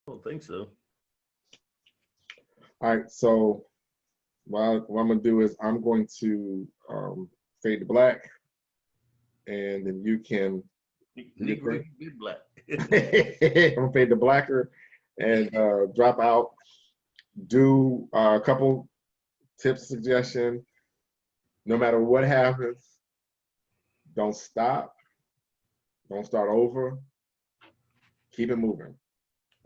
don't think so. All right, so what I'm gonna do is I'm going to fade to black, and then you can do your Negro, thing. you get black. I'm gonna fade to blacker and drop out. Do a couple tips, suggestion. No matter what happens, don't stop. Don't start over. Keep it moving,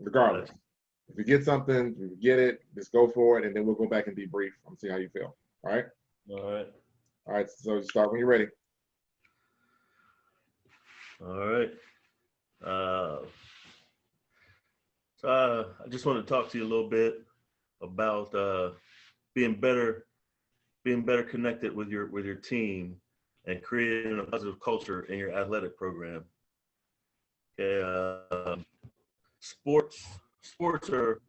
regardless. Gotcha. If you get something, you get it, just go for it, and then we'll go back and debrief and see how you feel. All right? All right. All right, so start when you're ready. All right. Uh, I just want to talk to you a little bit about being better, being better connected with your team, and creating a positive culture in your athletic program. Okay. Sports sports are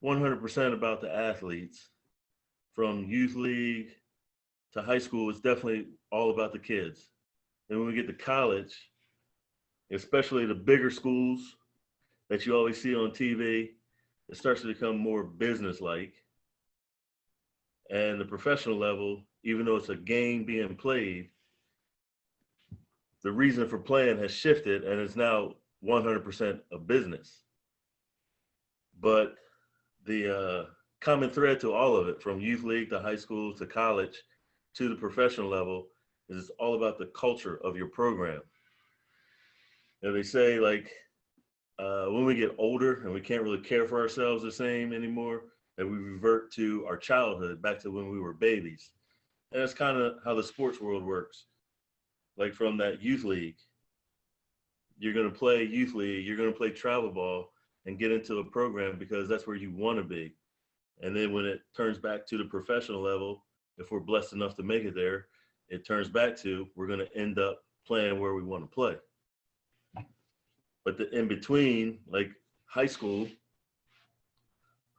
100% about the athletes. From youth league to high school, it's definitely all about the kids. And when we get to college, especially the bigger schools that you always see on TV, it starts to become more business-like. And the professional level, even though it's a game being played, the reason for playing has shifted and it's now 100% a business. But the common thread to all of it, from youth league to high school to college to the professional level, is it's all about the culture of your program. You know, they say like when we get older and we can't really care for ourselves the same anymore, that we revert to our childhood, back to when we were babies. And that's kind of how the sports world works. Like from that youth league, you're going to play youth league, you're going to play travel ball and get into a program because that's where you want to be. And then when it turns back to the professional level, if we're blessed enough to make it there, it turns back to we're going to end up playing where we want to play. But the in between, like high school,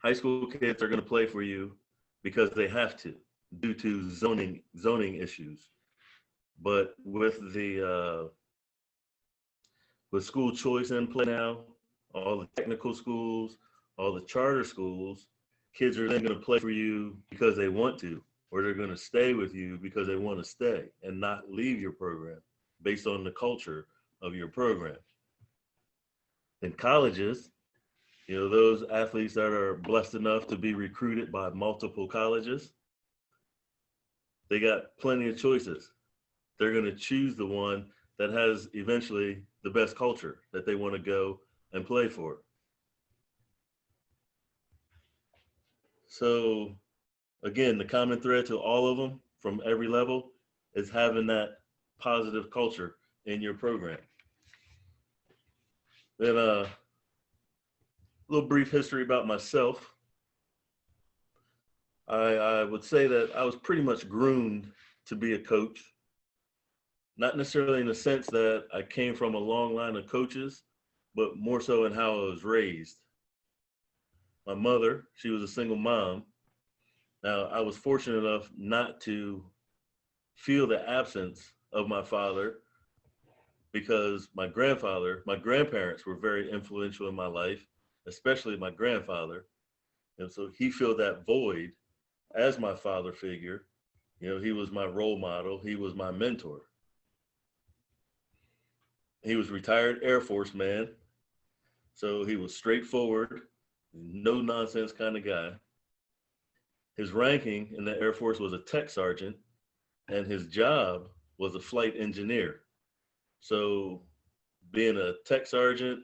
high school kids are going to play for you because they have to due to zoning issues. But with school choice in play now, all the technical schools, all the charter schools, kids are then going to play for you because they want to, or they're going to stay with you because they want to stay and not leave your program based on the culture of your program. In colleges, you know, those athletes that are blessed enough to be recruited by multiple colleges, they got plenty of choices. They're going to choose the one that has eventually the best culture that they want to go and play for. So again, the common thread to all of them from every level is having that positive culture in your program. Then a little brief history about myself. I would say that I was pretty much groomed to be a coach, not necessarily in the sense that I came from a long line of coaches, but more so in how I was raised. My mother, she was a single mom. Now, I was fortunate enough not to feel the absence of my father because my grandparents were very influential in my life, especially my grandfather. And so he filled that void as my father figure. You know, he was my role model, he was my mentor. He was retired Air Force man, so he was straightforward, no nonsense kind of guy. His ranking in the Air Force was a tech sergeant, and his job was a flight engineer. So, being a tech sergeant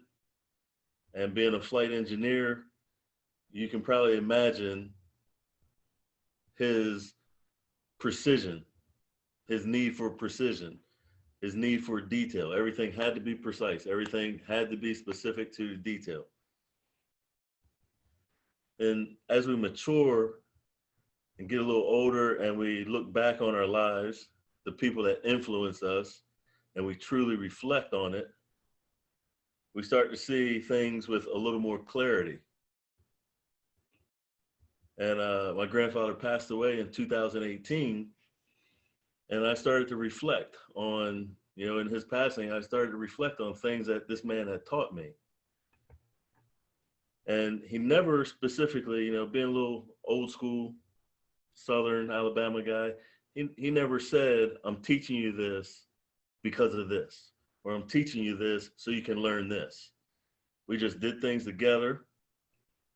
and being a flight engineer, you can probably imagine his precision, his need for precision, his need for detail. Everything had to be precise, everything had to be specific to detail. And as we mature and get a little older and we look back on our lives, the people that influence us, and we truly reflect on it, we start to see things with a little more clarity. And my grandfather passed away in 2018, and I started to reflect on, you know, in his passing, I started to reflect on things that this man had taught me. And he never specifically, being a little old school Southern Alabama guy, he never said, I'm teaching you this because of this, or I'm teaching you this so you can learn this. We just did things together.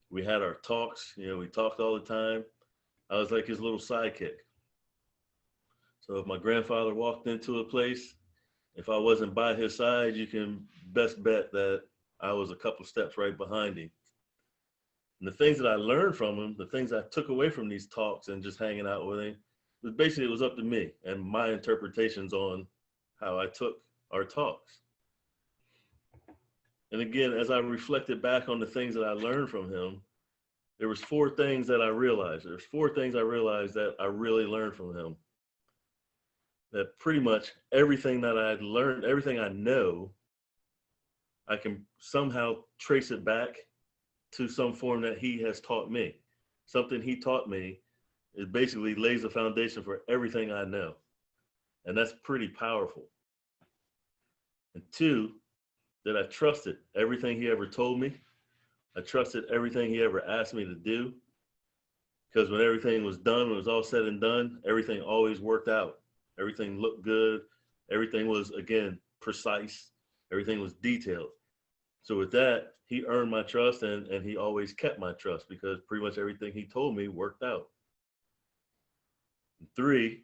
We had our talks, we talked all the time. I was like his little sidekick. So if my grandfather walked into a place, if I wasn't by his side, you can best bet that I was a couple steps right behind him. And the things that I learned from him, the things I took away from these talks and just hanging out with him, was basically it was up to me and my interpretations on how I took our talks. And again, as I reflected back on the things that I learned from him, there was four things that I realized. There's four things I realized that I really learned from him. That pretty much everything that I'd learned, everything I know, I can somehow trace it back to some form that he has taught me. Something he taught me is basically lays the foundation for everything I know. And that's pretty powerful. And two, that I trusted everything he ever told me. I trusted everything he ever asked me to do. Because when everything was done, when it was all said and done, everything always worked out. Everything looked good. Everything was, again, precise. Everything was detailed. So with that, he earned my trust and he always kept my trust because pretty much everything he told me worked out. And three,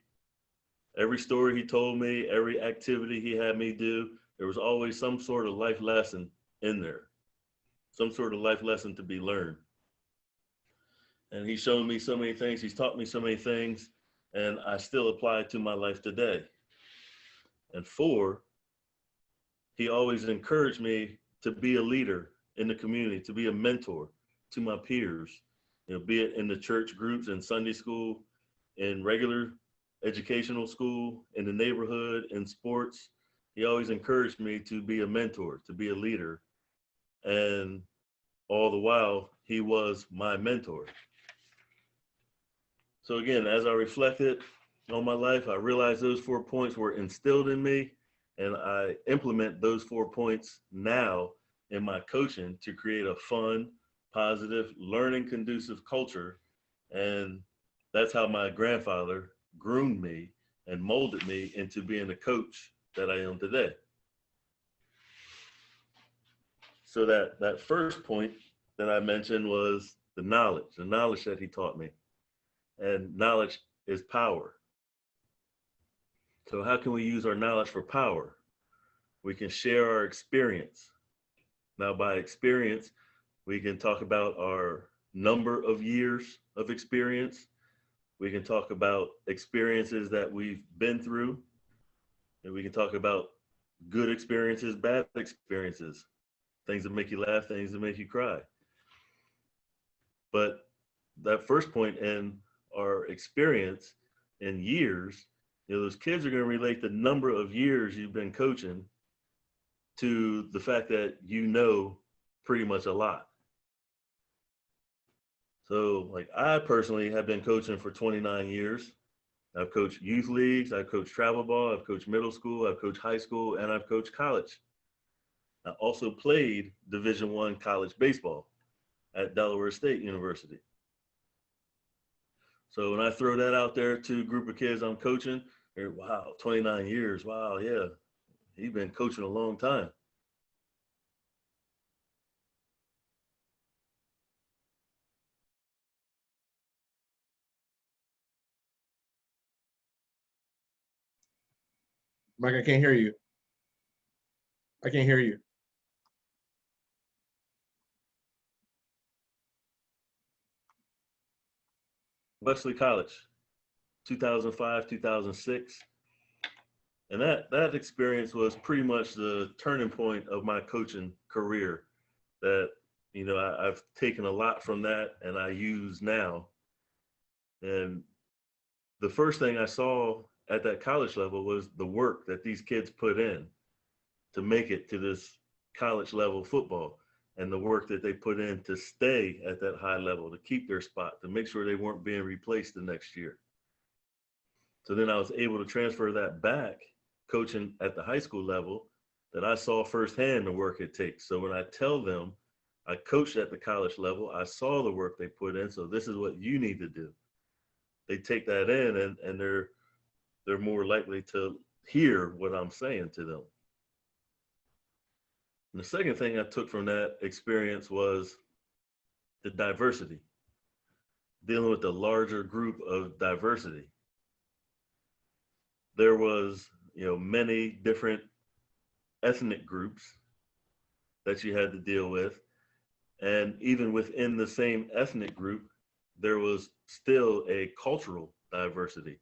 every story he told me, every activity he had me do, there was always some sort of life lesson in there, some sort of life lesson to be learned. And he's shown me so many things, he's taught me so many things, and I still apply it to my life today. And four, he always encouraged me to be a leader in the community, to be a mentor to my peers, be it in the church groups, in Sunday school, in regular educational school, in the neighborhood, in sports. He always encouraged me to be a mentor, to be a leader. And all the while, he was my mentor. So again, as I reflected on my life, I realized those 4 points were instilled in me, and I implement those 4 points now in my coaching to create a fun, positive, learning conducive culture. And that's how my grandfather groomed me and molded me into being the coach that I am today. So that first point that I mentioned was the knowledge that he taught me. And knowledge is power. So how can we use our knowledge for power? We can share our experience. Now, by experience, we can talk about our number of years of experience. We can talk about experiences that we've been through. And we can talk about good experiences, bad experiences, things that make you laugh, things that make you cry. But that first point in our experience in years, those kids are going to relate the number of years you've been coaching to the fact that you know pretty much a lot. So like I personally have been coaching for 29 years. I've coached youth leagues, I've coached travel ball, I've coached middle school, I've coached high school, and I've coached college. I also played Division I college baseball at Delaware State University. So when I throw that out there to a group of kids I'm coaching, they're, wow, 29 years, wow, yeah, he's been coaching a long time. Mike, I can't hear you. I can't hear you. Wesley College, 2005, 2006. And that experience was pretty much the turning point of my coaching career that, I've taken a lot from that and I use now. And the first thing I saw at that college level was the work that these kids put in to make it to this college level football, and the work that they put in to stay at that high level, to keep their spot, to make sure they weren't being replaced the next year. So then I was able to transfer that back coaching at the high school level, that I saw firsthand the work it takes. So when I tell them I coached at the college level. I saw the work they put in. So this is what you need to do. They take that in, and they're more likely to hear what I'm saying to them. And the second thing I took from that experience was the diversity, dealing with the larger group of diversity. There was, many different ethnic groups that you had to deal with. And even within the same ethnic group, there was still a cultural diversity.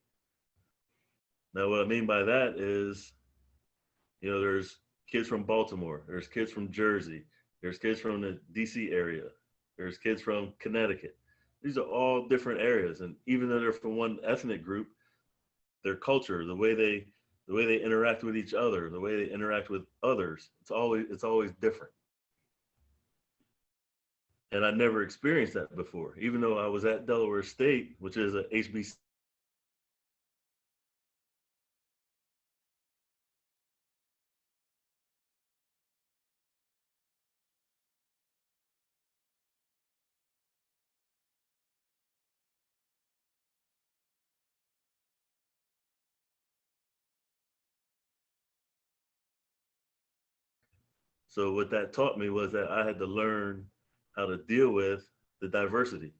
Now, what I mean by that is, there's kids from Baltimore, there's kids from Jersey, there's kids from the DC area, there's kids from Connecticut. These are all different areas. And even though they're from one ethnic group, their culture, the way they interact with each other, the way they interact with others, it's always different. And I never experienced that before, even though I was at Delaware State, which is a HBC. So what that taught me was that I had to learn how to deal with the diversity.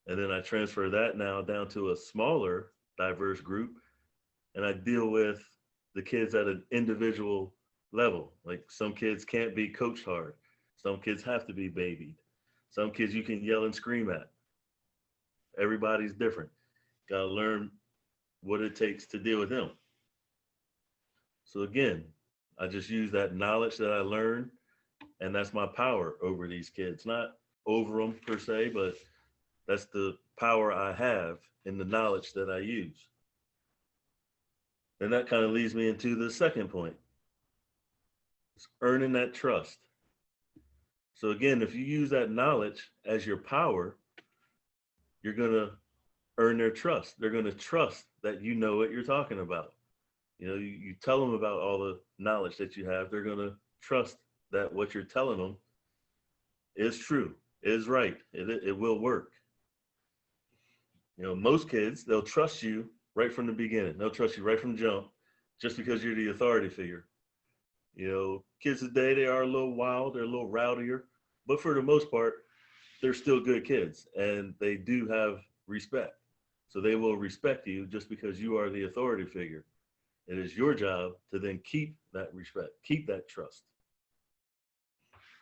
And then I transfer that now down to a smaller diverse group, and I deal with the kids at an individual level. Like some kids can't be coached hard. Some kids have to be babied. Some kids you can yell and scream at. Everybody's different. Got to learn what it takes to deal with them. So again, I just use that knowledge that I learned, and that's my power over these kids. Not over them per se, but that's the power I have in the knowledge that I use. And that kind of leads me into the second point. It's earning that trust. So again, if you use that knowledge as your power, you're going to earn their trust. They're going to trust that you know what you're talking about. You tell them about all the knowledge that you have. They're going to trust that what you're telling them is true, is right. It will work. Most kids, they'll trust you right from the beginning. They'll trust you right from jump just because you're the authority figure. Kids today, they are a little wild, they're a little rowdier, but for the most part, they're still good kids and they do have respect. So they will respect you just because you are the authority figure. It is your job to then keep that respect, keep that trust.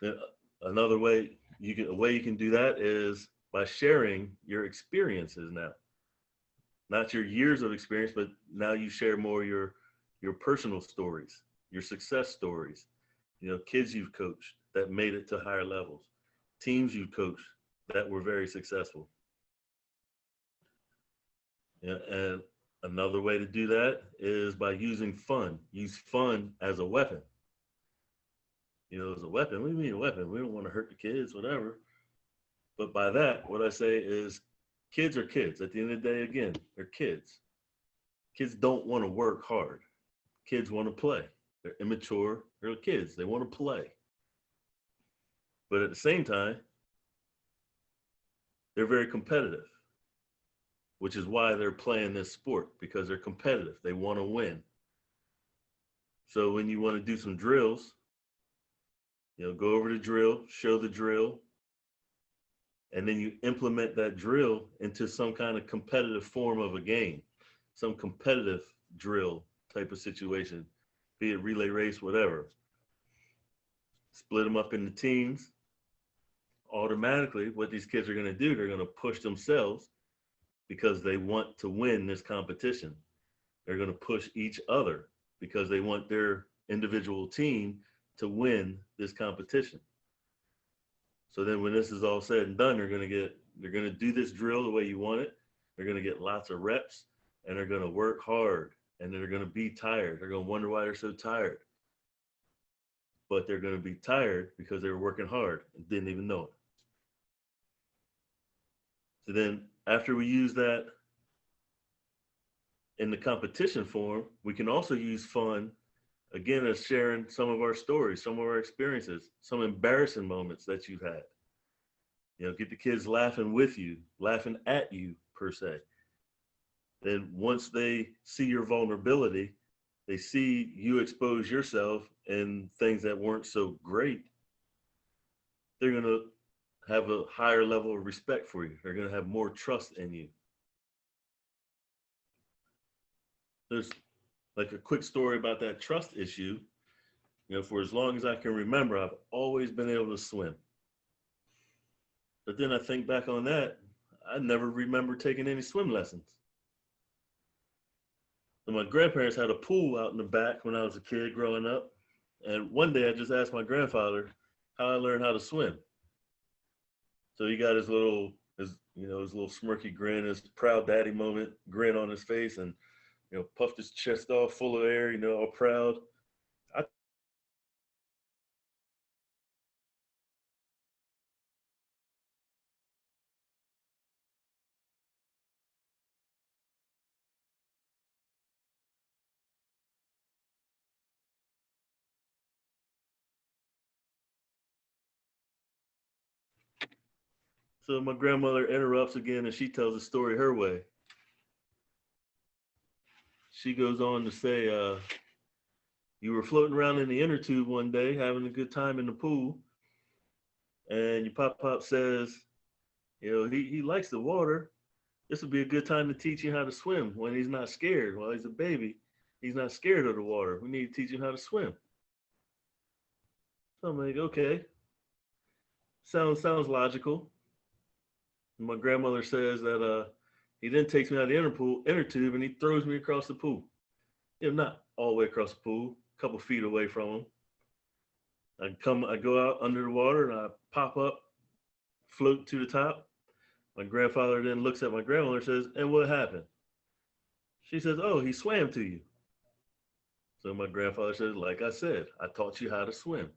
Then another way you can do that is by sharing your experiences now. Not your years of experience, but now you share more your personal stories, your success stories. Kids you've coached that made it to higher levels, teams you've coached that were very successful. And another way to do that is by using fun. Use fun as a weapon. As a weapon. What do you mean a weapon? We don't want to hurt the kids, whatever. But by that, what I say is kids are kids. At the end of the day, again, they're kids. Kids don't want to work hard. Kids want to play. They're immature. They're kids. They want to play. But at the same time, they're very competitive, which is why they're playing this sport, because they're competitive. They want to win. So when you want to do some drills, go over the drill, show the drill, and then you implement that drill into some kind of competitive form of a game, some competitive drill type of situation, be it relay race, whatever. Split them up into teams. Automatically, what these kids are going to do, they're going to push themselves because they want to win this competition. They're going to push each other because they want their individual team to win this competition. So then when this is all said and done, they're going to do this drill the way you want it. They're going to get lots of reps and they're going to work hard and they're going to be tired. They're going to wonder why they're so tired. But they're going to be tired because they were working hard and didn't even know it. So then after we use that in the competition form, we can also use fun again, as sharing some of our stories, some of our experiences, some embarrassing moments that you've had. Get the kids laughing with you, laughing at you per se. Then once they see your vulnerability, they see you expose yourself in things that weren't so great, they're going to have a higher level of respect for you. They're going to have more trust in you. There's like a quick story about that trust issue. For as long as I can remember, I've always been able to swim. But then I think back on that, I never remember taking any swim lessons. And my grandparents had a pool out in the back when I was a kid growing up. And one day I just asked my grandfather how I learned how to swim. So he got his little smirky grin, his proud daddy moment grin on his face, and puffed his chest off full of air, all proud. I So my grandmother interrupts again, and she tells the story her way. She goes on to say, you were floating around in the inner tube one day, having a good time in the pool, and your pop says, he likes the water. This would be a good time to teach him how to swim when he's not scared. While he's a baby, he's not scared of the water. We need to teach him how to swim. So I'm like, okay, sounds logical. And my grandmother says that he then takes me out of the inner tube, and he throws me across the pool. Not all the way across the pool, a couple feet away from him. I go out under the water, and I pop up, float to the top. My grandfather then looks at my grandmother and says, and what happened? She says, oh, he swam to you. So my grandfather says, like I said, I taught you how to swim.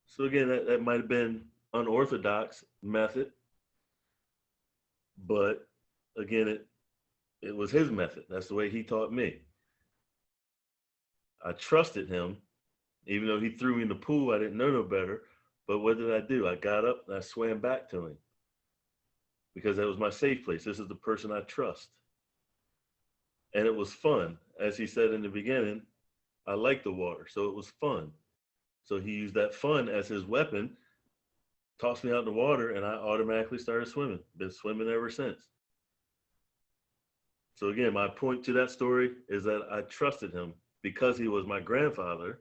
So again, that might have been unorthodox method, but again, it was his method. That's the way he taught me. I trusted him, even though he threw me in the pool. I didn't know no better. But what did I do? I got up and I swam back to him because that was my safe place. This is the person I trust. And it was fun. As he said in the beginning, I like the water, so it was fun. So he used that fun as his weapon, tossed me out in the water, and I automatically started swimming. Been swimming ever since. So again, my point to that story is that I trusted him because he was my grandfather.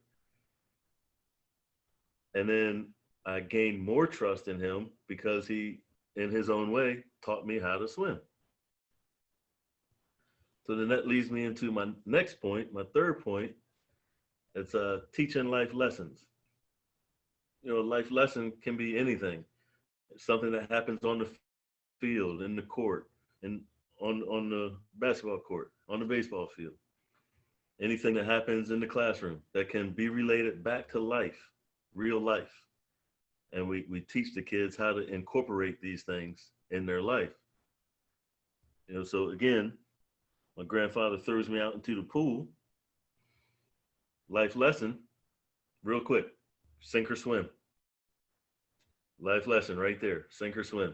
And then I gained more trust in him because he, in his own way, taught me how to swim. So then that leads me into my next point, my third point. It's teaching life lessons. Life lesson can be anything. It's something that happens on the field, in the court, and on the basketball court, on the baseball field. Anything that happens in the classroom that can be related back to life, real life. And we teach the kids how to incorporate these things in their life. So again, my grandfather throws me out into the pool. Life lesson, real quick, sink or swim. Life lesson right there, sink or swim.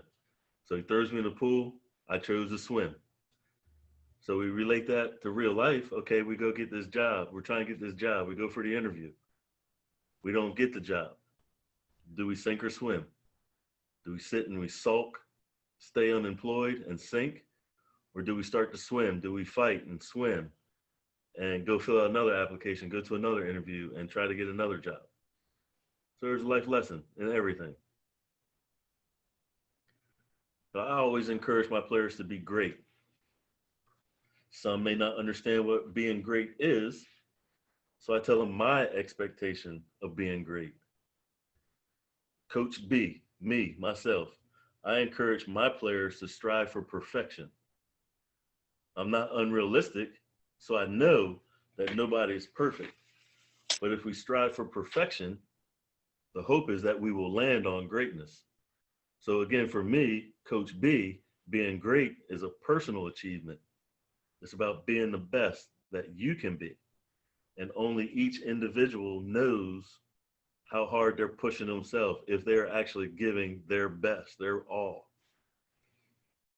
So he throws me in the pool. I chose to swim. So we relate that to real life. Okay, we go get this job. We're trying to get this job. We go for the interview. We don't get the job. Do we sink or swim? Do we sit and we sulk, stay unemployed and sink? Or do we start to swim? Do we fight and swim and go fill out another application, go to another interview and try to get another job? So there's a life lesson in everything. So I always encourage my players to be great. Some may not understand what being great is, so I tell them my expectation of being great. Coach B, me, myself, I encourage my players to strive for perfection. I'm not unrealistic, so I know that nobody is perfect. But if we strive for perfection, the hope is that we will land on greatness. So again, for me, Coach B, being great is a personal achievement. It's about being the best that you can be. And only each individual knows how hard they're pushing themselves, if they're actually giving their best, their all.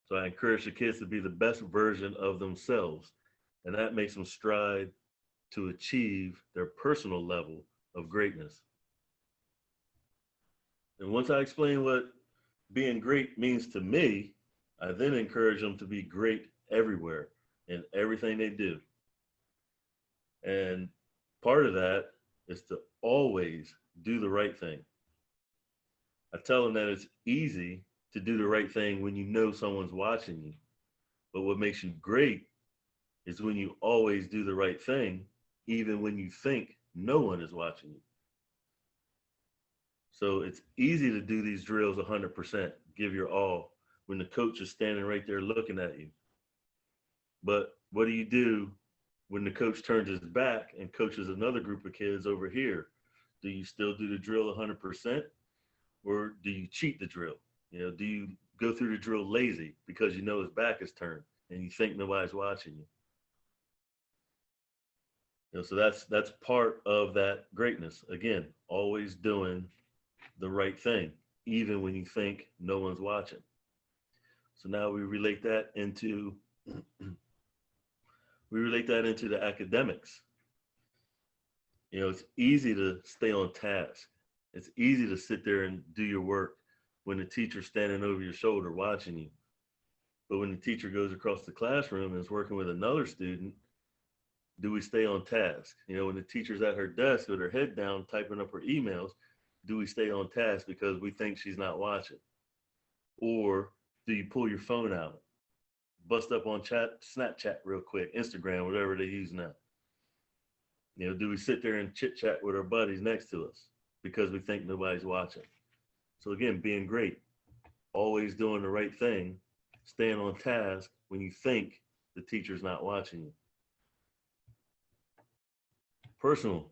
So I encourage the kids to be the best version of themselves. And that makes them strive to achieve their personal level of greatness. And once I explain what being great means to me, I then encourage them to be great everywhere in everything they do. And part of that is to always do the right thing. I tell them that it's easy to do the right thing when you know someone's watching you. But what makes you great is when you always do the right thing, even when you think no one is watching you. So it's easy to do these drills 100%, give your all, when the coach is standing right there looking at you. But what do you do when the coach turns his back and coaches another group of kids over here? Do you still do the drill 100%, or do you cheat the drill? Do you go through the drill lazy because you know his back is turned and you think nobody's watching you? So that's part of that greatness. Again, always doing the right thing, even when you think no one's watching. So now we relate that into the academics. It's easy to stay on task. It's easy to sit there and do your work when the teacher's standing over your shoulder watching you. But when the teacher goes across the classroom and is working with another student, do we stay on task? When the teacher's at her desk with her head down typing up her emails, do we stay on task because we think she's not watching? Or do you pull your phone out, bust up on Snapchat real quick, Instagram, whatever they use now? Do we sit there and chit chat with our buddies next to us because we think nobody's watching? So again, being great, always doing the right thing, staying on task when you think the teacher's not watching you. Personal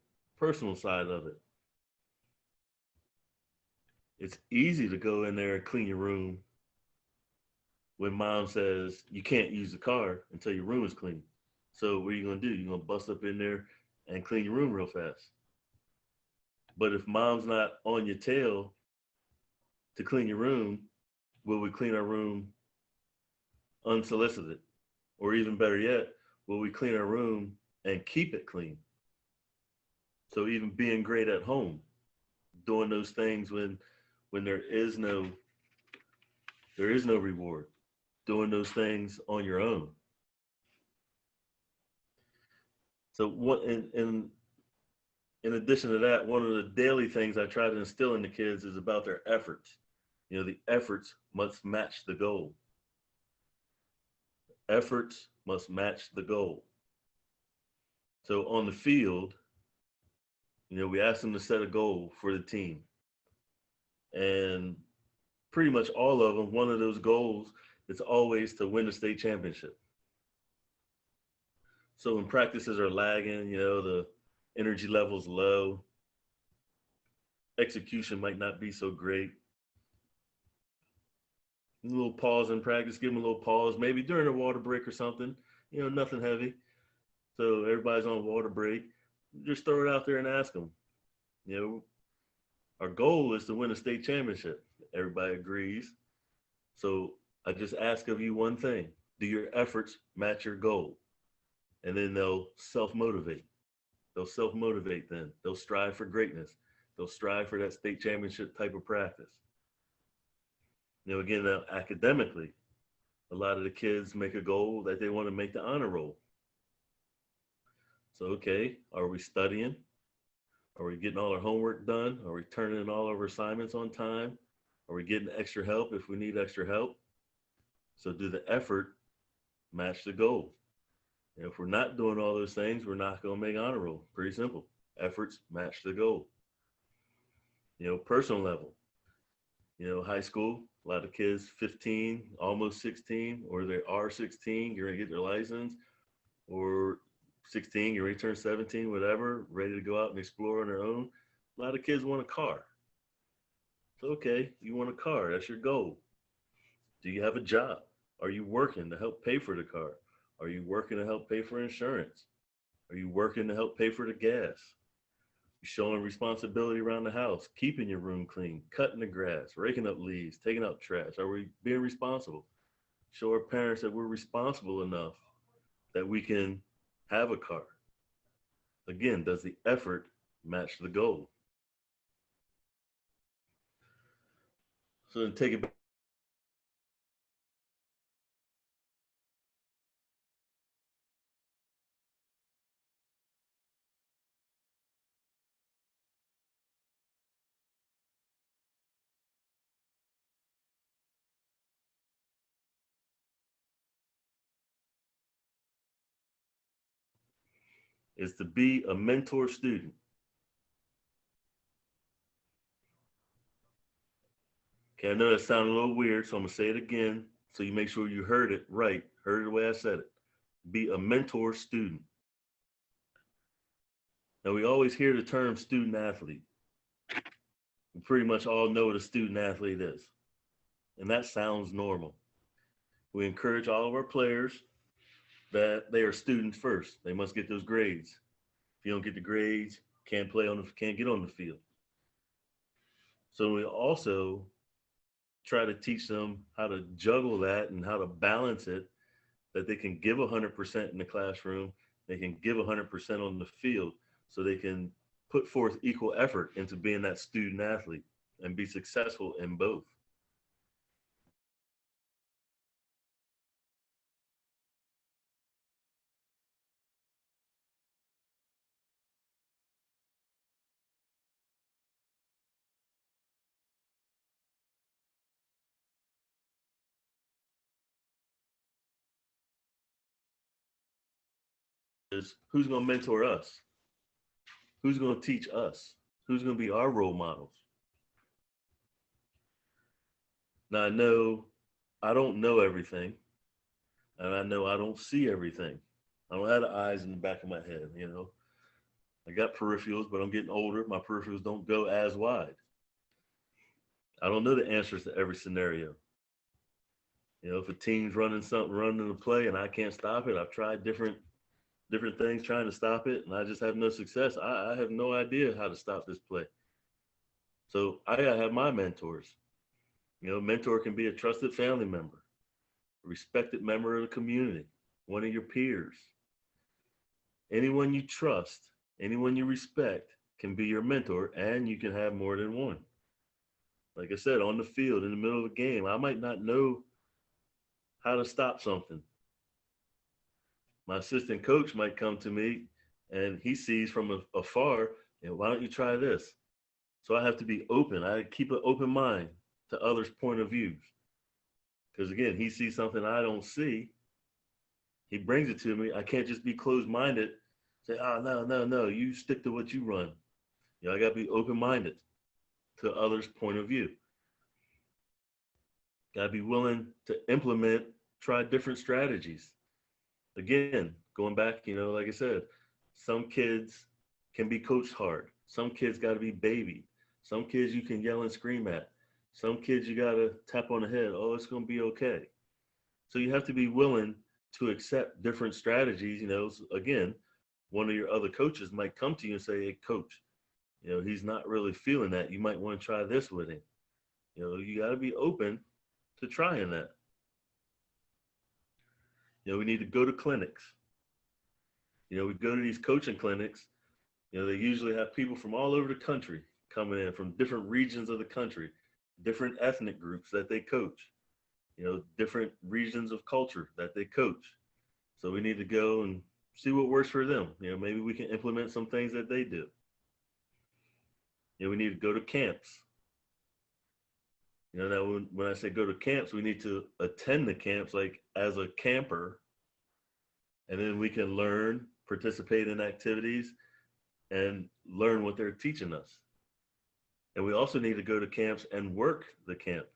side of it. It's easy to go in there and clean your room when mom says you can't use the car until your room is clean. So what are you gonna do? You're gonna bust up in there and clean your room real fast. But if mom's not on your tail to clean your room, will we clean our room unsolicited? Or even better yet, will we clean our room and keep it clean? So even being great at home, doing those things when there is no reward, doing those things on your own. So what in addition to that, one of the daily things I try to instill in the kids is about their efforts. The efforts must match the goal. Efforts must match the goal. So on the field, we ask them to set a goal for the team. And pretty much all of them, one of those goals is always to win the state championship. So when practices are lagging, the energy level's low, execution might not be so great. A little pause in practice, give them a little pause, maybe during a water break or something, nothing heavy. So everybody's on water break. Just throw it out there and ask them, our goal is to win a state championship. Everybody agrees. So I just ask of you one thing: do your efforts match your goal? And then they'll self-motivate. Then. They'll strive for greatness. They'll strive for that state championship type of practice. Again, now, academically, a lot of the kids make a goal that they want to make the honor roll. So, okay, are we studying? Are we getting all our homework done? Are we turning in all of our assignments on time? Are we getting extra help if we need extra help? So do the effort match the goal? If we're not doing all those things, we're not going to make honor roll. Pretty simple. Efforts match the goal. Personal level. High school, a lot of kids 15, almost 16, or they are 16, you're going to get their license, or 16, you're ready to turn 17, whatever, ready to go out and explore on their own. A lot of kids want a car. So, okay, you want a car, that's your goal. Do you have a job? Are you working to help pay for the car? Are you working to help pay for insurance? Are you working to help pay for the gas? You showing responsibility around the house, keeping your room clean, cutting the grass, raking up leaves, taking out trash? Are we being responsible? Show our parents that we're responsible enough that we can have a car. Again, does the effort match the goal? So then take it back. Is to be a mentor student. Okay, I know that sounded a little weird, so I'm gonna say it again so you make sure you heard it right, heard it the way I said it. Be a mentor student. Now we always hear the term student athlete. We pretty much all know what a student athlete is. And that sounds normal. We encourage all of our players that they are students first. They must get those grades. If you don't get the grades, can't get on the field. So we also try to teach them how to juggle that and how to balance it, that they can give 100% in the classroom, they can give 100% on the field, so they can put forth equal effort into being that student athlete and be successful in both. Is who's going to mentor us? Who's going to teach us? Who's going to be our role models? Now, I know I don't know everything, and I know I don't see everything. I don't have the eyes in the back of my head, you know. I got peripherals, but I'm getting older. My peripherals don't go as wide. I don't know the answers to every scenario. You know, if a team's running a play and I can't stop it, I've tried different things trying to stop it, and I just have no success. I have no idea how to stop this play. So I gotta have my mentors. You know, mentor can be a trusted family member, a respected member of the community, one of your peers. Anyone you trust, anyone you respect can be your mentor, and you can have more than one. Like I said, on the field, in the middle of a game, I might not know how to stop something. My assistant coach might come to me and he sees from afar, and why don't you try this? So I have to be open. I keep an open mind to others' point of views. Because again, he sees something I don't see. He brings it to me. I can't just be closed-minded, say, oh, no, you stick to what you run. You know, I got to be open-minded to others' point of view. Got to be willing to implement, try different strategies. Again, going back, you know, like I said, some kids can be coached hard. Some kids got to be babied. Some kids you can yell and scream at. Some kids you got to tap on the head. Oh, it's going to be okay. So you have to be willing to accept different strategies. You know, again, one of your other coaches might come to you and say, hey, coach, you know, he's not really feeling that. You might want to try this with him. You know, you got to be open to trying that. You know, we need to go to clinics. You know, we go to these coaching clinics. You know, they usually have people from all over the country coming in from different regions of the country, different ethnic groups that they coach, you know, different regions of culture that they coach. So we need to go and see what works for them. You know, maybe we can implement some things that they do. You know, we need to go to camps. You know, now when I say go to camps, we need to attend the camps like as a camper, and then we can learn, participate in activities, and learn what they're teaching us. And we also need to go to camps and work the camp.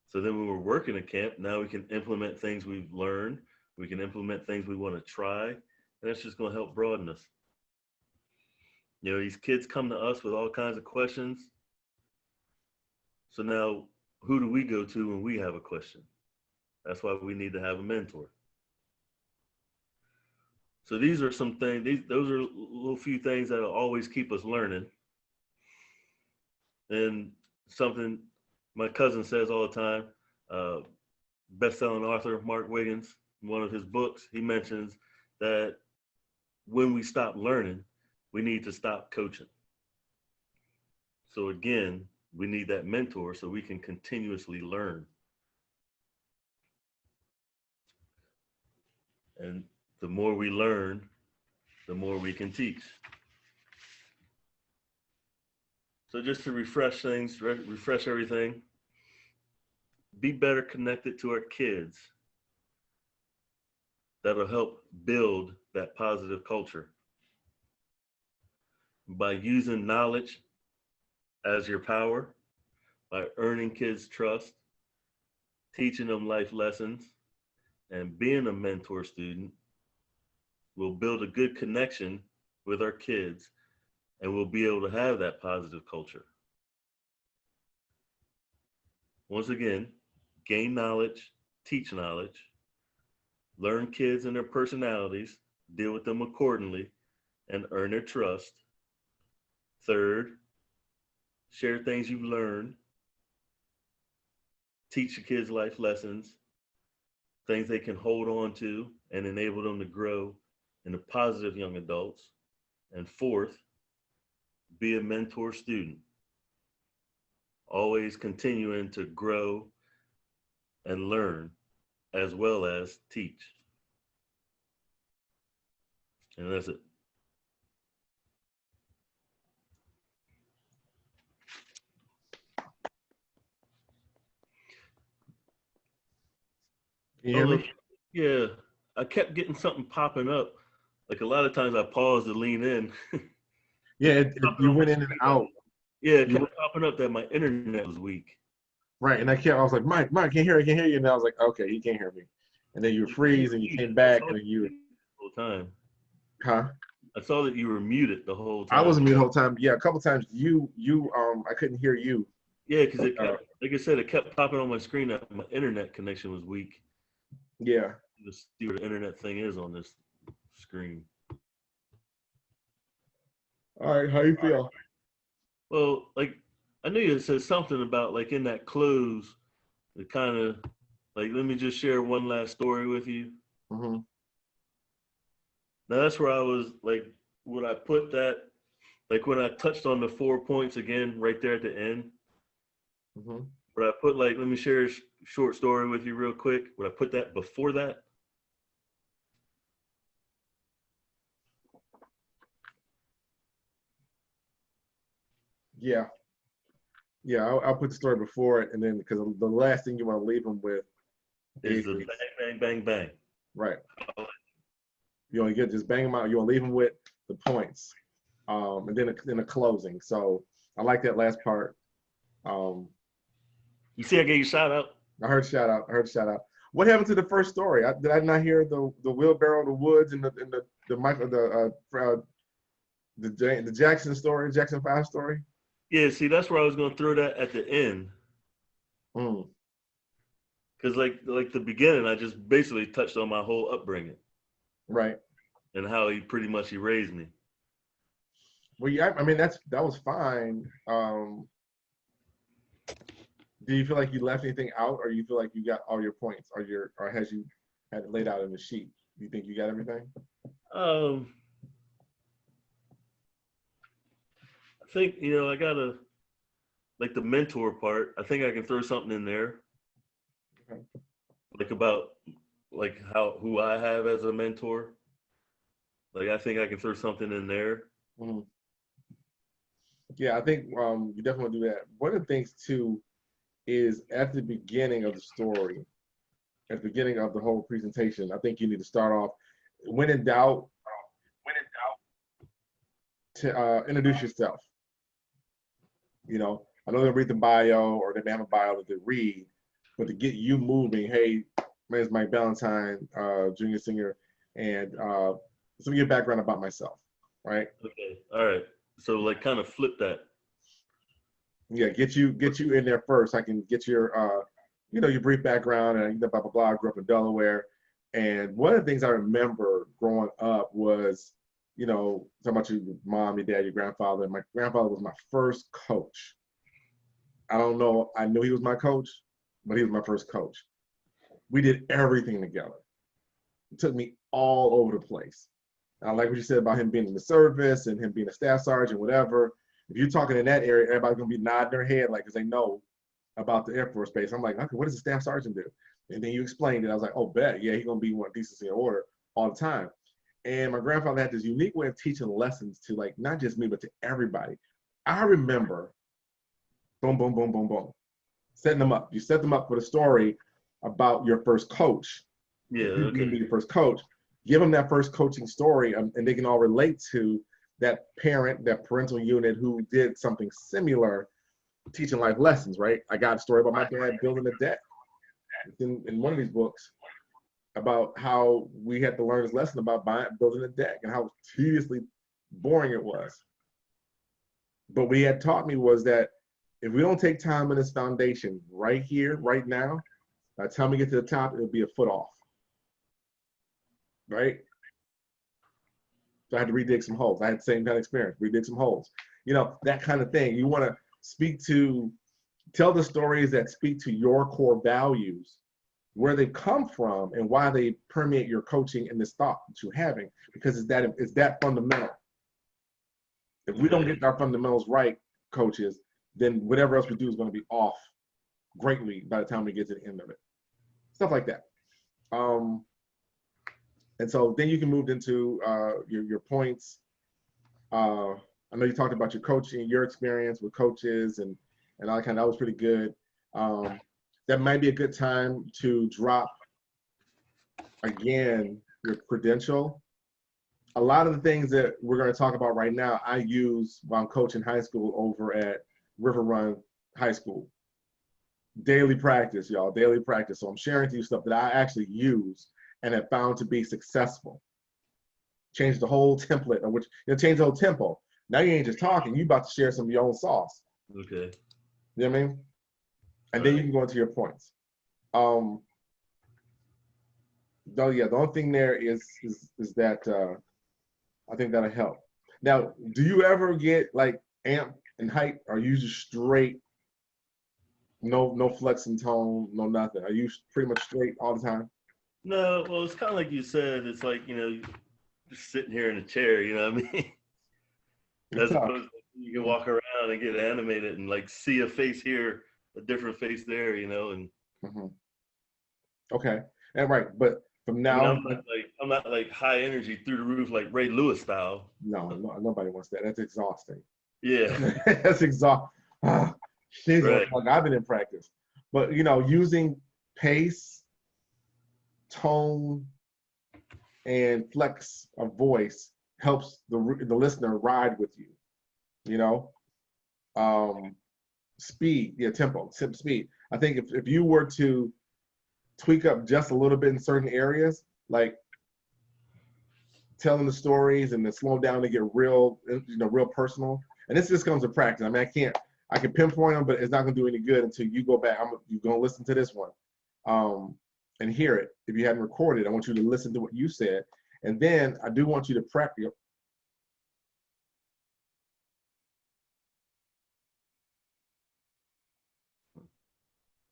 So then when we're working a camp, now we can implement things we've learned. We can implement things we want to try. And that's just going to help broaden us. You know, these kids come to us with all kinds of questions. So now who do we go to when we have a question? That's why we need to have a mentor. So these are some things, those are little few things that will always keep us learning. And something my cousin says all the time, uh, best-selling author Mark Wiggins, in one of his books, he mentions that when we stop learning, we need to stop coaching. So again, we need that mentor so we can continuously learn. And the more we learn, the more we can teach. So just to refresh things, refresh everything, be better connected to our kids. That'll help build that positive culture. By using knowledge as your power, by earning kids' trust, teaching them life lessons, and being a mentor student, we'll build a good connection with our kids and we'll be able to have that positive culture. Once again, gain knowledge, teach knowledge, learn kids and their personalities, deal with them accordingly, and earn their trust. Third, share things you've learned, teach your kids life lessons, things they can hold on to and enable them to grow into positive young adults. And fourth, be a mentor student, always continuing to grow and learn as well as teach. And that's it. Can you hear me? Yeah, I kept getting something popping up. Like a lot of times I paused to lean in. Yeah, you went in and out. Yeah, it kept popping up that my internet was weak. Right, and I was like, Mike, can't hear you. And I was like, okay, he can't hear me. And then you freeze and you came back and then you the whole time. Huh? I saw that you were muted the whole time. I wasn't muted the whole time. Yeah, a couple times I couldn't hear you. Yeah, because it kept, like I said, it kept popping on my screen that my internet connection was weak. Yeah. Let's see what the internet thing is on this screen. All right, how you feel? Well, like I knew you said something about like in that close, the kind of like let me just share one last story with you. Mm-hmm. Now that's where I was like, would I put that like when I touched on the 4 points again right there at the end? Mm-hmm. Would I put like let me share a short story with you real quick? Would I put that before that? Yeah. Yeah, I'll put the story before it, and then because the last thing you want to leave them with Is the bang, bang, bang, bang. Right. You want to just bang them out. You want to leave them with the points, and then in a closing. So I like that last part. You see, I gave you a shout out. I heard shout out. What happened to the first story? Did I not hear the wheelbarrow, the woods, and the Jackson story, Jackson 5 story? Yeah, see, that's where I was going to throw that at the end. Mm. Because like the beginning, I just basically touched on my whole upbringing. Right. And how he pretty much raised me. Well, yeah, I mean that was fine. Do you feel like you left anything out, or you feel like you got all your points, or has you had it laid out in the sheet? Do you think you got everything? I think I gotta like the mentor part. I think I can throw something in there, okay. Like about like who I have as a mentor. Like I think I can throw something in there. Mm-hmm. Yeah, I think you definitely want to do that. One of the things too is at the beginning of the story, at the beginning of the whole presentation, I think you need to start off, when in doubt, to introduce yourself. I know they'll read the bio or they may have a bio that they read, but to get you moving, hey, my name is Mike Valentine, junior senior, and some of your background about myself, right? Okay, all right. So like kind of flip that. Yeah, get you in there first. I can get your your brief background and blah blah blah. I grew up in Delaware. And one of the things I remember growing up was, you know, talking about your mom, your dad, your grandfather. My grandfather was my first coach. I don't know, I knew he was my coach, but he was my first coach. We did everything together. It took me all over the place. I like what you said about him being in the service and him being a staff sergeant, whatever. If you're talking in that area, everybody's gonna be nodding their head like, because they know about the Air Force Base. I'm like, okay, what does a staff sergeant do? And then you explained it. I was like, oh, bet, yeah, he's gonna be one decency and order all the time. And my grandfather had this unique way of teaching lessons to, like, not just me, but to everybody. I remember, boom, boom, boom, boom, boom, setting them up. You set them up for the story about your first coach. Yeah. You Okay. be your first coach. Give them that first coaching story, and they can all relate to that parent, that parental unit who did something similar, teaching life lessons, right? I got a story about my dad building a deck. It's in one of these books about how we had to learn this lesson about building a deck and how tediously boring it was. But what he had taught me was that if we don't take time in this foundation right here, right now, by the time we get to the top, it'll be a foot off, right? So I had to redig some holes. I had the same kind of experience, redig some holes. You know, that kind of thing. You want to tell the stories that speak to your core values, where they come from and why they permeate your coaching and this thought that you're having, because it's that fundamental. If we don't get our fundamentals right, coaches, then whatever else we do is going to be off greatly by the time we get to the end of it. Stuff like that. And so then you can move into your points. I know you talked about your coaching, your experience with coaches and all that kind of, that was pretty good. That might be a good time to drop, again, your credential. A lot of the things that we're going to talk about right now, I use while I'm coaching high school over at River Run High School. Daily practice, y'all, daily practice. So I'm sharing to you stuff that I actually use and have found to be successful. Change the whole template, of which you'll change the whole tempo. Now you ain't just talking, you about to share some of your own sauce. Okay. You know what I mean? And then you can go into your points. Though, yeah, the only thing there is that I think that'll help. Now, do you ever get like amp and hype? Or are you just straight, no flex in tone, no nothing? Are you pretty much straight all the time? No, well, it's kind of like you said. It's like, just sitting here in a chair. You know what I mean? It's As tough. opposed to you can walk around and get animated and like see a face here, a different face there. And Mm-hmm. Okay, and right, but from I mean, now, I'm not like high energy through the roof like Ray Lewis style. no, nobody wants that. That's exhausting. Yeah. That's exhausting. Ah, Jesus, Right. like I've been in practice, but using pace, tone, and flex of voice helps the listener ride with you. You know, speed, yeah, tempo, speed. I think if you were to tweak up just a little bit in certain areas, like telling the stories and then slow down to get real, real personal. And this just comes to practice. I mean, I can pinpoint them, but it's not gonna do any good until you go back. You're gonna listen to this one and hear it. If you hadn't recorded, I want you to listen to what you said. And then I do want you to practice.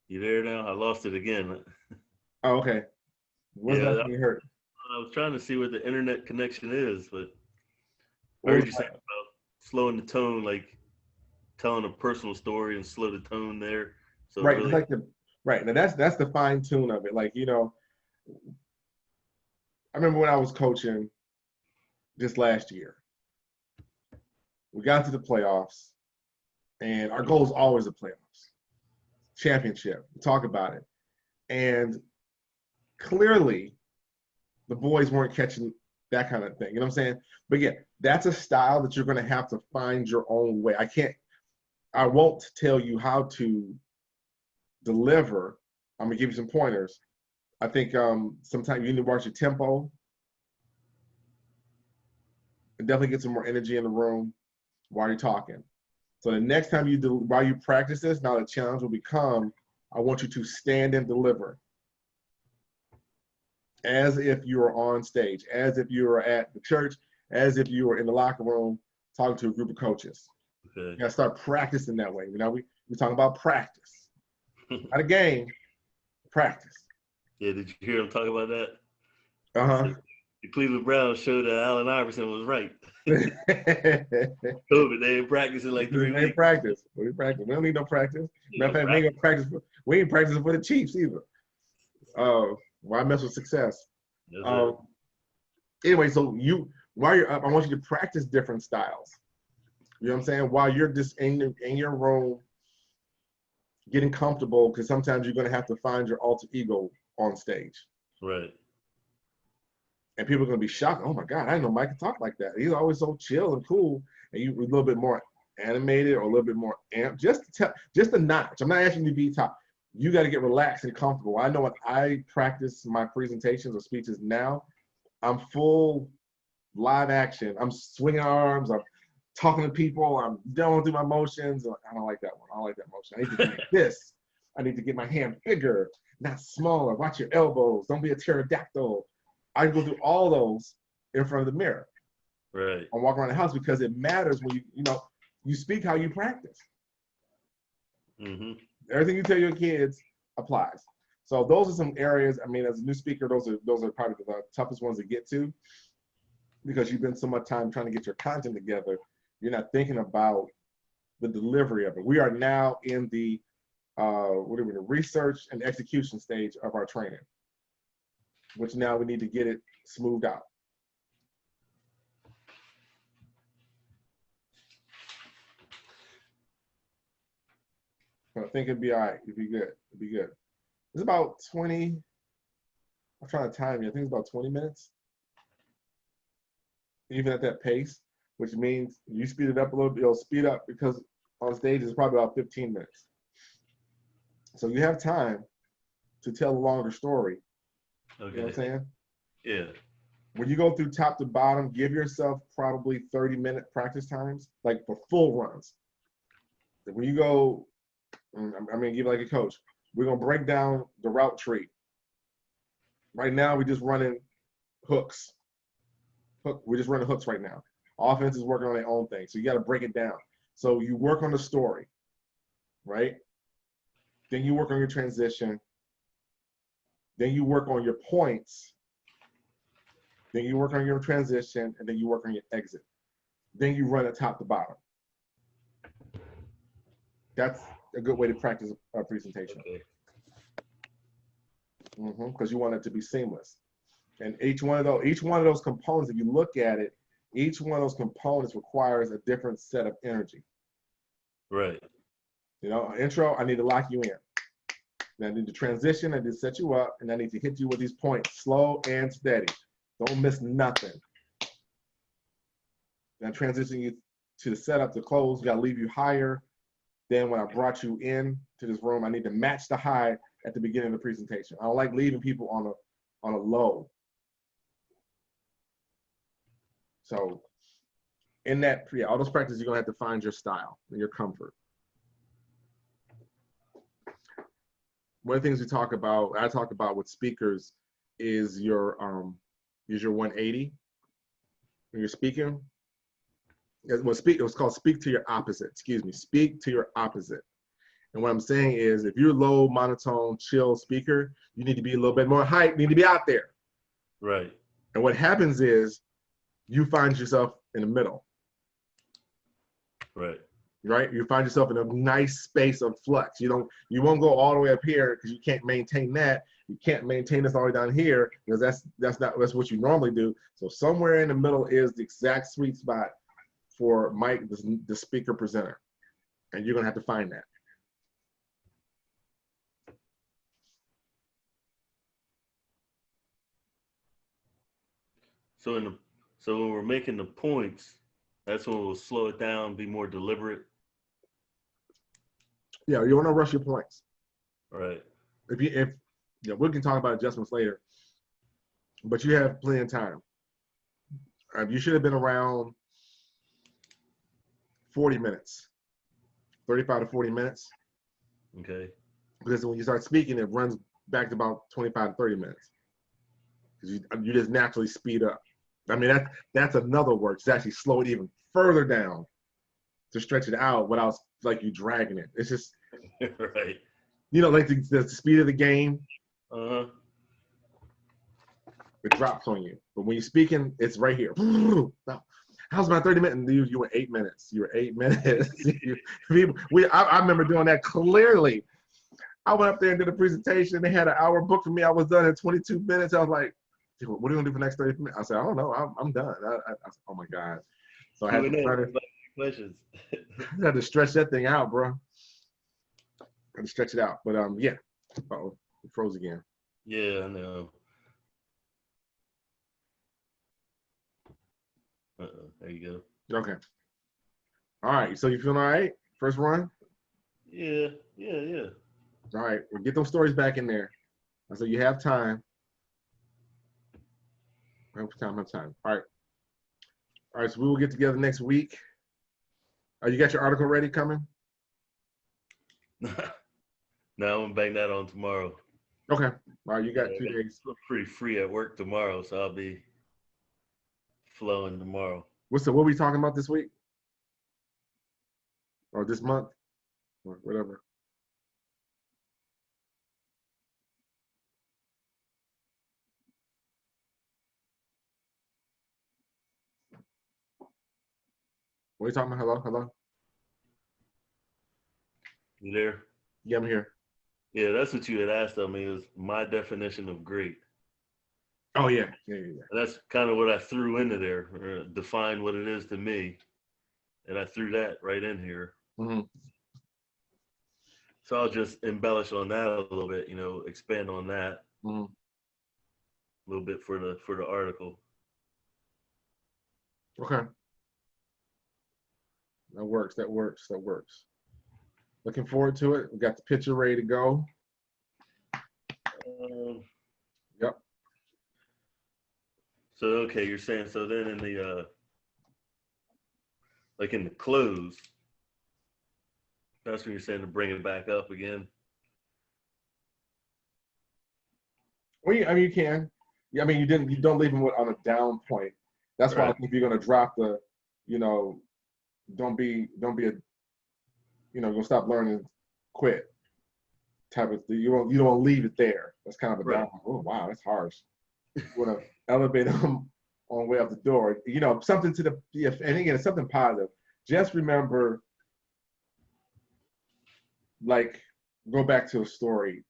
You there now? I lost it again. Oh, okay. What's Yeah, that thing you heard? I was trying to see what the internet connection is, but I What heard was you say that? about slowing the tone, like telling a personal story and slow the tone there. So it Right, just really, like right. Now that's the fine tune of it. Like, I remember when I was coaching this last year. We got to the playoffs, and our goal is always the playoffs, championship. We talk about it, and clearly, the boys weren't catching that kind of thing. You know what I'm saying? But yeah, that's a style that you're going to have to find your own way. I won't tell you how to deliver. I'm gonna give you some pointers. I think sometimes you need to watch your tempo and definitely get some more energy in the room while you're talking. So the next time while you practice this, now the challenge will become, I want you to stand and deliver. as if you were on stage, as if you were at the church, as if you were in the locker room talking to a group of coaches. Okay. You gotta start practicing that way. You know, we talking about practice, not a game, practice. Yeah, did you hear him talk about that? He Uh said the Cleveland Browns showed that Allen Iverson was right. huh. COVID, they ain't practicing like 3 They weeks. practice. We practice. We don't need no practice. You Matter of know, fact, we ain't gonna practice. We ain't practicing for the Chiefs either. Why mess with success? That's it. Um, anyway, so while you're up, I want you to practice different styles. You know what I'm saying? While you're just in your room, getting comfortable, because sometimes you're gonna have to find your alter ego on stage, Right. and people are gonna be shocked. Oh my God, I didn't know Mike could talk like that. He's always so chill and cool, and you a little bit more animated or a little bit more amped. Just a notch. I'm not asking you to be top. You got to get relaxed and comfortable. I know when I practice my presentations or speeches now, I'm full live action. I'm swinging arms. I'm talking to people. I'm going through my motions. I don't like that one. I don't like that motion. I need to do this. I need to get my hand bigger, not smaller. Watch your elbows. Don't be a pterodactyl. I go through all those in front of the mirror. Right. I'm walking around the house because it matters when you speak how you practice. Mm-hmm. Everything you tell your kids applies. So those are some areas. I mean, as a new speaker, those are probably the toughest ones to get to, because you've been so much time trying to get your content together. You're not thinking about the delivery of it. We are now in the the research and execution stage of our training, which now we need to get it smoothed out. But I think it'd be all right. It'd be good. It'd be good. It's about 20. I'm trying to time you. I think it's about 20 minutes. Even at that pace, which means you speed it up a little bit. You'll speed up because on stage it's probably about 15 minutes. So you have time to tell a longer story. Okay. You know what I'm saying? Yeah. When you go through top to bottom, give yourself probably 30-minute practice times, like for full runs. When you go, I'm going to give you like a coach. We're going to break down the route tree. Right now, we're just running hooks. We're just running hooks right now. Offense is working on their own thing. So you got to break it down. So you work on the story, right? Then you work on your transition. Then you work on your points. Then you work on your transition, and then you work on your exit. Then you run it top to bottom. That's a good way to practice a presentation. Okay. Because you want it to be seamless. And each one of those components, if you look at it, each one of those components requires a different set of energy. Right. You know, intro, I need to lock you in. Then I need to transition, I need to set you up, and I need to hit you with these points, slow and steady. Don't miss nothing. Then transition you to the setup to close, gotta leave you higher. Then when I brought you in to this room, I need to match the high at the beginning of the presentation. I don't like leaving people on a low. So in that, all those practices, you're gonna have to find your style and your comfort. One of the things I talk about with speakers is your 180 when you're speaking. It was called speak to your opposite. Excuse me, speak to your opposite. And what I'm saying is, if you're low, monotone, chill speaker, you need to be a little bit more hype. You need to be out there. Right. And what happens is, you find yourself in the middle. Right. Right? You find yourself in a nice space of flux. You won't go all the way up here because you can't maintain that. You can't maintain this all the way down here because that's what you normally do. So somewhere in the middle is the exact sweet spot for Mike, the speaker presenter. And you're gonna have to find that. So when we're making the points, that's when we'll slow it down, be more deliberate. Yeah, you want to rush your points. Right. If we can talk about adjustments later, but you have plenty of time. You should have been around 40 minutes, 35 to 40 minutes. Okay. Because when you start speaking, it runs back to about 25 to 30 minutes. because you just naturally speed up. I mean, that's another word. It's actually slow it even further down to stretch it out without like you dragging it. It's just Right. like the speed of the game, Uh-huh. it drops on you. But when you're speaking, it's right here. How's my 30 minutes? And you were 8 minutes. You were 8 minutes. I remember doing that clearly. I went up there and did a presentation. They had an hour booked for me. I was done in 22 minutes. I was like, what are you going to do for the next 30 minutes? I said, I don't know. I'm done. I said, oh, my God. So I had Questions. I had to stretch that thing out, bro. I had to stretch it out. But, yeah. Uh-oh. It froze again. Yeah, I know. There you go. Okay. All right. So you feeling all right? First run? Yeah. All right. Well, get those stories back in there. So you have time. Have time. All right. All right. So we will get together next week. You got your article ready coming? No, I'm gonna bang that on tomorrow. Okay. All right. You got 2 days. I'm pretty free at work tomorrow, so I'll be flowing tomorrow. What are we talking about this week? Or this month? Or whatever. What are you talking about? Hello? You there? Yeah, I'm here. Yeah, that's what you had asked of me, is my definition of great. Oh, yeah. That's kind of what I threw into there, define what it is to me. And I threw that right in here. Mm-hmm. So I'll just embellish on that a little bit, expand on that Mm-hmm. a little bit for the article. Okay. That works. Looking forward to it. We got the picture ready to go. Yep. So, okay, you're saying, so then in the, like in the close, that's when you're saying to bring it back up again? Well, you can. Yeah, I mean, you don't leave them on a down point. That's why I think if you're going to drop the, don't be a, gonna stop learning, quit type of thing. You don't want to leave it there. That's kind of a down. Oh, wow, that's harsh. You want to elevate them on the way out the door. Something to and again, it's something positive. Just remember, like, go back to a story.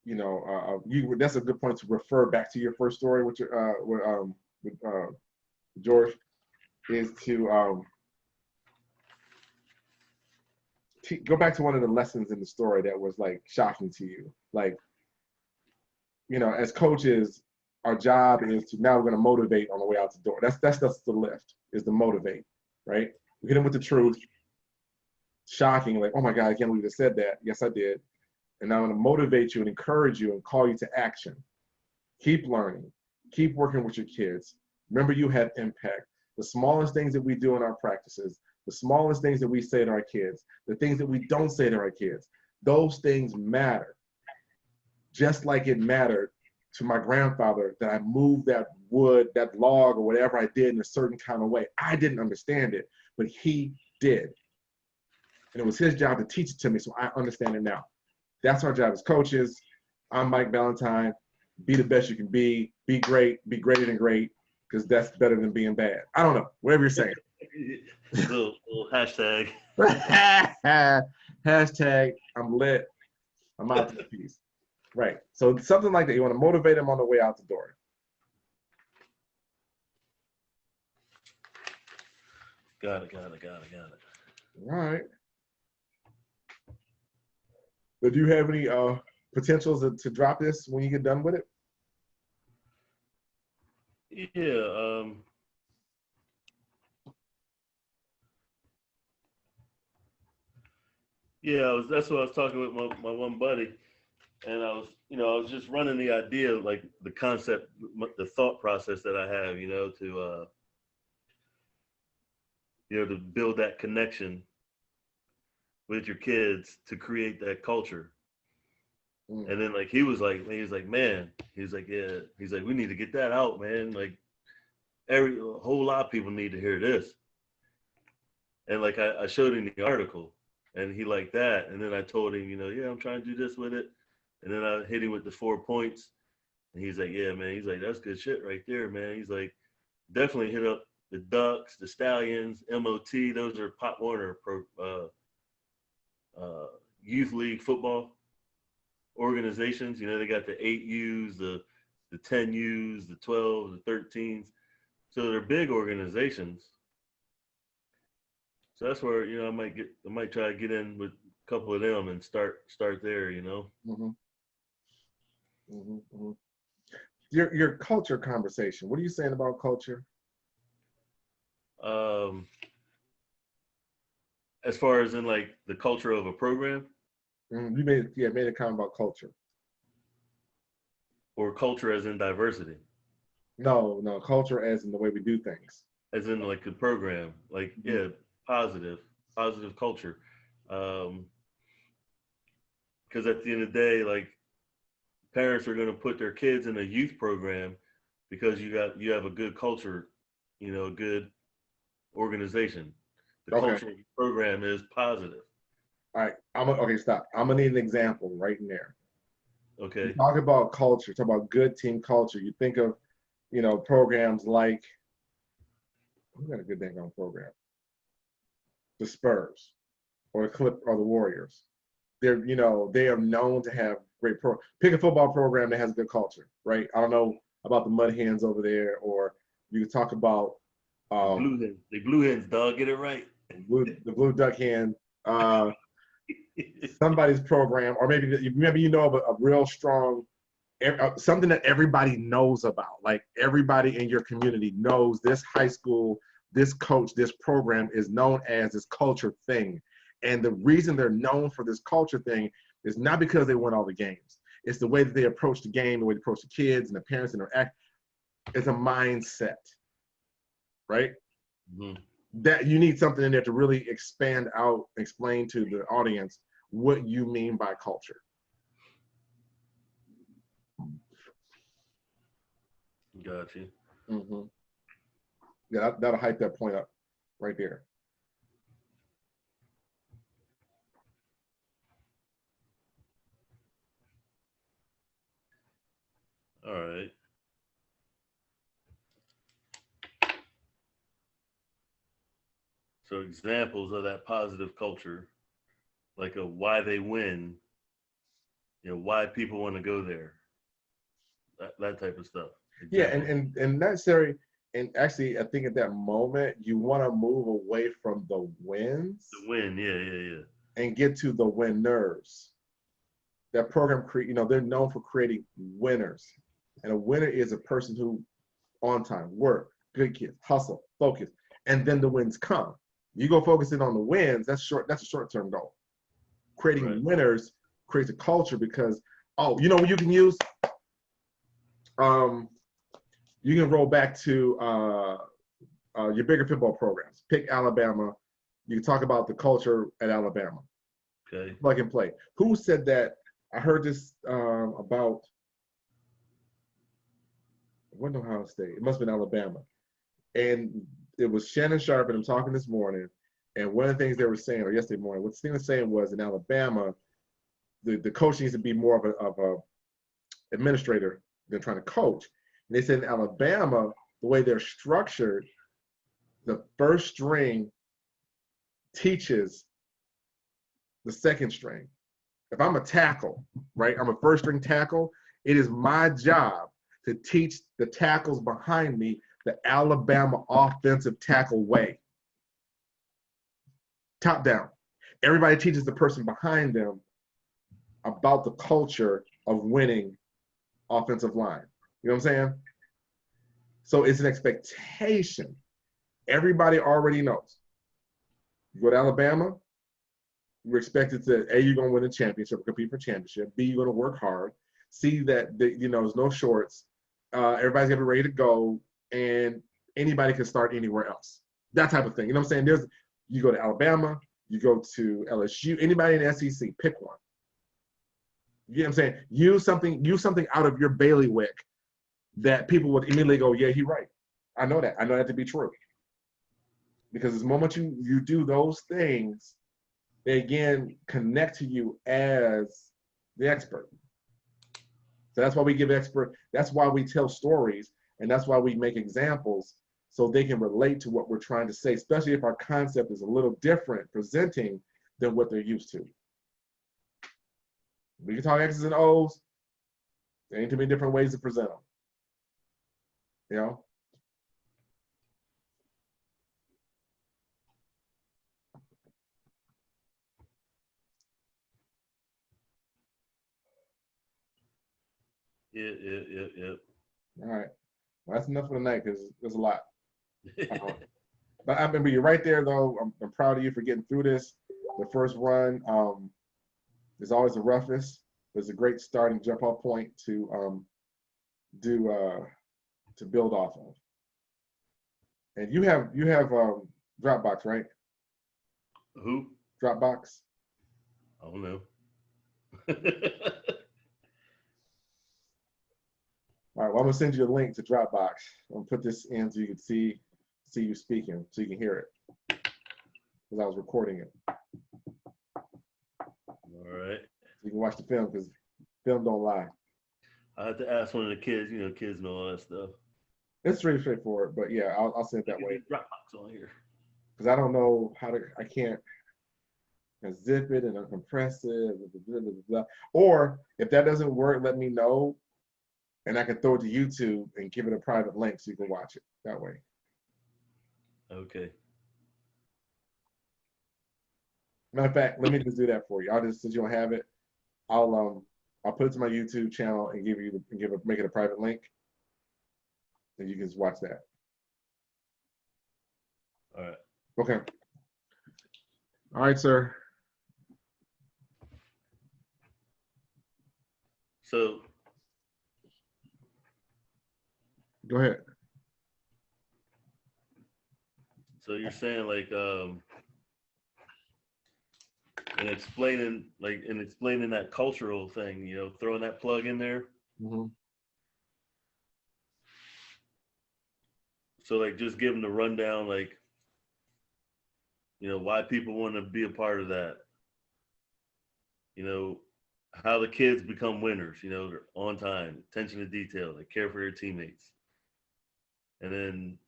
That's a good point to refer back to your first story with George, is to go back to one of the lessons in the story that was like shocking to you. Like, as coaches, our job is to, now we're going to motivate on the way out the door. That's the lift, is to motivate, right? We hit them with the truth. Shocking, like, oh my God, I can't believe you said that. Yes, I did. And now I'm going to motivate you and encourage you and call you to action. Keep learning. Keep working with your kids. Remember, you have impact. The smallest things that we do in our practices, the smallest things that we say to our kids, the things that we don't say to our kids, those things matter. Just like it mattered to my grandfather that I moved that wood, that log, or whatever I did in a certain kind of way. I didn't understand it, but he did. And it was his job to teach it to me, so I understand it now. That's our job as coaches. I'm Mike Valentine. Be the best you can be. Be great. Be greater than great, because that's better than being bad. I don't know. Whatever you're saying. little hashtag. Hashtag, I'm lit. I'm out to the piece. Right. So something like that. You want to motivate them on the way out the door. Got it. All right. But do you have any potentials to drop this when you get done with it? Yeah. That's what I was talking with my one buddy, and I was just running the idea, like the concept, the thought process that I have, to build that connection with your kids, to create that culture. Mm. And then like he was like, man, he's like, yeah, he's like, we need to get that out, man. Like a whole lot of people need to hear this. And like I showed him the article, and he liked that. And then I told him, yeah, I'm trying to do this with it. And then I hit him with the 4 points, and he's like, yeah, man. He's like, that's good shit right there, man. He's like, definitely hit up the Ducks, the Stallions, MOT. Those are Pop Warner youth league football organizations. They got the 8Us, the 10Us, the 12s, the 13s. So they're big organizations. So that's where I might try to get in with a couple of them and start there. Mm-hmm. Mm-hmm. Mm-hmm. Your culture conversation. What are you saying about culture? As far as in like the culture of a program, You made a comment about culture. or culture as in diversity, No, culture as in the way we do things. as in like the program, like Mm-hmm. positive culture. Because at the end of the day, like parents are going to put their kids in a youth program because you have a good culture, a good organization. The Okay. culture of the program is positive. All right. Okay, stop. I'm gonna need an example right in there. You Okay. talk about culture, talk about good team culture. You think of, programs like, who got a good dang on program? The Spurs or the Clip or the Warriors. They are known to have great pick a football program that has a good culture, right? I don't know about the Mud Hens over there, or you can talk about The blue hens, dog, get it right. the Blue Duck Hen, somebody's program, or maybe of a real strong something that everybody knows about. Like everybody in your community knows this high school, this coach, this program is known as this culture thing. And the reason they're known for this culture thing is not because they won all the games. It's the way that they approach the game, the way they approach the kids and the parents interact. It's a mindset, right? Mm-hmm. That you need something in there to really expand out, explain to the audience what you mean by culture. Got you. Mm-hmm. Yeah, that'll hype that point up right there. All right. So examples of that positive culture, like a why they win, why people want to go there, that type of stuff. Yeah, Examples. and necessary, and actually, I think at that moment you want to move away from the wins The win, yeah. and get to the winners. That program, they're known for creating winners, and a winner is a person who, on time, work, good kids, hustle, focus, and then the wins come. You go focusing on the wins. That's short. That's a short-term goal. Creating Right. winners creates a culture because, what you can use. You can roll back to your bigger football programs. Pick Alabama. You can talk about the culture at Alabama. Okay. Plug and play. Who said that? I heard this about, it wasn't Ohio State. It must have been Alabama. And it was Shannon Sharp, and I'm talking this morning. And one of the things they were saying, or yesterday morning, what Steve was saying was in Alabama, the coach needs to be more of a administrator than trying to coach. And they said in Alabama, the way they're structured, the first string teaches the second string. If I'm a tackle, right, I'm a first string tackle, it is my job to teach the tackles behind me the Alabama offensive tackle way. Top down. Everybody teaches the person behind them about the culture of winning offensive line. You know what I'm saying? So it's an expectation. Everybody already knows. You go to Alabama, you're expected to, A, you're going to win a championship or compete for championship. B, you're going to work hard. C, that there's no shorts. Everybody's going to be ready to go, and anybody can start anywhere else. That type of thing. You know what I'm saying? You go to Alabama, you go to LSU, anybody in the SEC, pick one. You know what I'm saying? Use something out of your bailiwick that people would immediately go, yeah, he's right. I know that. I know that to be true. Because the moment you do those things, they again connect to you as the expert. So that's why we give expert, that's why we tell stories, and that's why we make examples so they can relate to what we're trying to say, especially if our concept is a little different presenting than what they're used to. We can talk X's and O's, there ain't too many different ways to present them. You know? Yeah. All right. Well, that's enough for tonight because there's a lot. But I remember you're right there, though. I'm proud of you for getting through this. The first run is always the roughest. It's a great starting jump off point to build off of. And you have Dropbox, right? Who? Dropbox. I don't know. All right. Well, I'm gonna send you a link to Dropbox. I'm gonna put this in so you can see you speaking, so you can hear it. Because I was recording it. All right. So you can watch the film because film don't lie. I had to ask one of the kids. You know, kids know all that stuff. It's pretty straightforward, but yeah, I'll send it that way. Dropbox on here. Because I don't know how to. I can't zip it and uncompress it. Blah, blah, blah. Or if that doesn't work, let me know, and I can throw it to YouTube and give it a private link so you can watch it that way. Okay. Matter of fact, let me just do that for you. I'll just, since you don't have it, I'll put it to my YouTube channel and make it a private link, and you can just watch that. All right. Okay. All right, sir. So Go ahead. So you're saying like in explaining that cultural thing, you know, throwing that plug in there. Mm-hmm. So like just giving the rundown, like, you know, why people want to be a part of that. You know, how the kids become winners, you know, they're on time, attention to detail, they care for their teammates. And then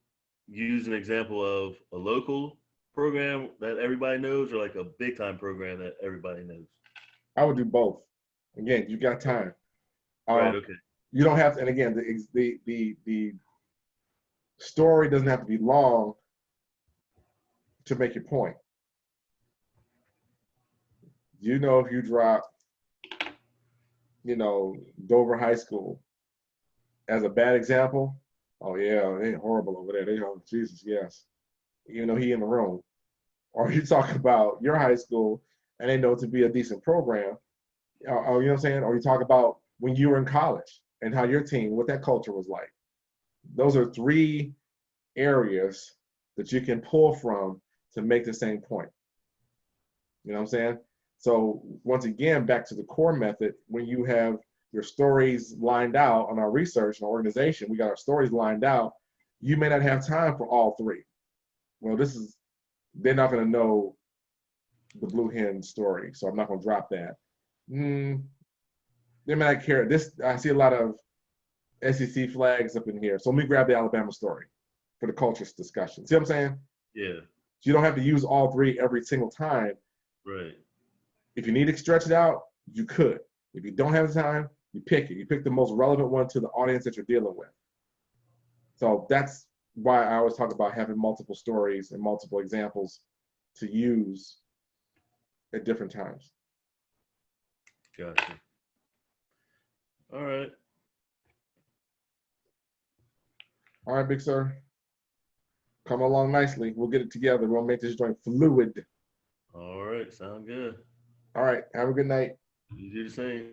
use an example of a local program that everybody knows or like a big time program that everybody knows. I would do both. Again, you got time. Right, okay. You don't have to, and again, the story doesn't have to be long to make your point. You know, if you drop, you know, Dover High School as a bad example, oh yeah, they horrible over there. They oh Jesus, yes. Even though he in the room. Or you talk about your high school and they know it to be a decent program. Or you know what I'm saying? Or you talk about when you were in college and how your team, what that culture was like. Those are three areas that you can pull from to make the same point. You know what I'm saying? So once again, back to the core method, when you have your stories lined out on our research and our organization, we got our stories lined out, you may not have time for all three. Well, they're not going to know the blue hen story, so I'm not going to drop that. They may not care. I see a lot of SEC flags up in here. So let me grab the Alabama story for the culture discussion. See what I'm saying? Yeah. So you don't have to use all three every single time. Right. If you need to stretch it out, you could. If you don't have the time, you pick it. You pick the most relevant one to the audience that you're dealing with. So that's why I always talk about having multiple stories and multiple examples to use at different times. Gotcha. All right. All right, big sir. Come along nicely. We'll get it together. We'll make this joint fluid. All right. Sound good. All right. Have a good night. You do the same.